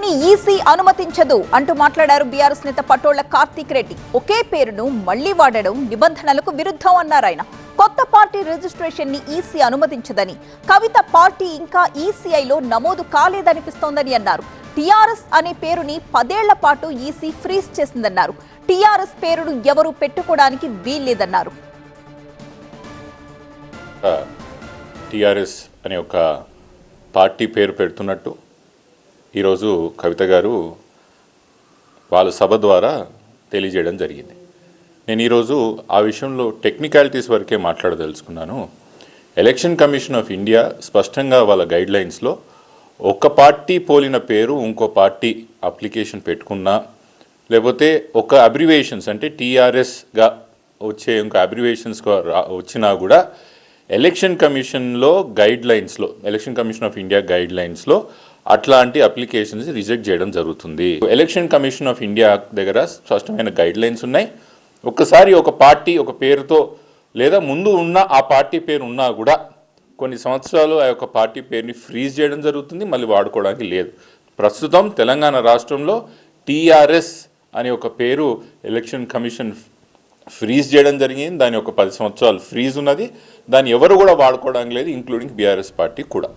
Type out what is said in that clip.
పేరుని ఈసీ అనుమతించదు అంటూ మాట్లాడారు బీఆర్ఎస్ నేత పటోళ్ల కార్తీక్ రెడ్డి. ఒకే పేరును మళ్లీ వాడడం నిబంధనలకు విరుద్ధం అన్నారు ఆయన. కొత్త పార్టీ రిజిస్ట్రేషన్ ని ఈసీ అనుమతించదని, కవిత పార్టీ ఇంకా ఈసీఐలో నమోదు కాలేదనిపిస్తోందని అన్నారు. టీఆర్ఎస్ అనే పేరుని 10 ఏళ్ల పాటు ఈసీ ఫ్రీజ్ చేసిందన్నారు. టీఆర్ఎస్ పేరును ఎవరు పెట్టుకోవడానికి వీల్లేదన్నారు. టీఆర్ఎస్ అనే ఒక పార్టీ పేరు పెడుతున్నట్టు ఈరోజు కవిత గారు వాళ్ళ సభ ద్వారా తెలియజేయడం జరిగింది. నేను ఈరోజు ఆ విషయంలో టెక్నికాలిటీస్ వరకే మాట్లాడదలుచుకున్నాను. ఎలక్షన్ కమిషన్ ఆఫ్ ఇండియా స్పష్టంగా వాళ్ళ గైడ్లైన్స్లో ఒక పార్టీ పోలిన పేరు ఇంకో పార్టీ అప్లికేషన్ పెట్టుకున్నా, లేకపోతే ఒక అబ్రివేషన్స్ అంటే టీఆర్ఎస్గా వచ్చే ఇంకో అబ్రివేషన్స్గా వచ్చినా కూడా ఎలక్షన్ కమిషన్లో గైడ్లైన్స్లో, ఎలక్షన్ కమిషన్ ఆఫ్ ఇండియా గైడ్లైన్స్లో అట్లాంటి అప్లికేషన్స్ రిజెక్ట్ చేయడం జరుగుతుంది. ఎలక్షన్ కమిషన్ ఆఫ్ ఇండియా దగ్గర స్పష్టమైన గైడ్లైన్స్ ఉన్నాయి. ఒక్కసారి ఒక పార్టీ ఒక పేరుతో లేదా ముందు ఉన్న ఆ పార్టీ పేరు ఉన్నా కూడా కొన్ని సంవత్సరాలు ఆ యొక్క పార్టీ పేరుని ఫ్రీజ్ చేయడం జరుగుతుంది, మళ్ళీ వాడుకోవడానికి లేదు. ప్రస్తుతం తెలంగాణ రాష్ట్రంలో టీఆర్ఎస్ అనే ఒక పేరు ఎలక్షన్ కమిషన్ ఫ్రీజ్ చేయడం జరిగింది. దాని ఒక 10 సంవత్సరాలు ఫ్రీజ్ ఉన్నది. దాన్ని ఎవరు కూడా వాడుకోవడానికి లేదు, ఇంక్లూడింగ్ బీఆర్ఎస్ పార్టీ కూడా.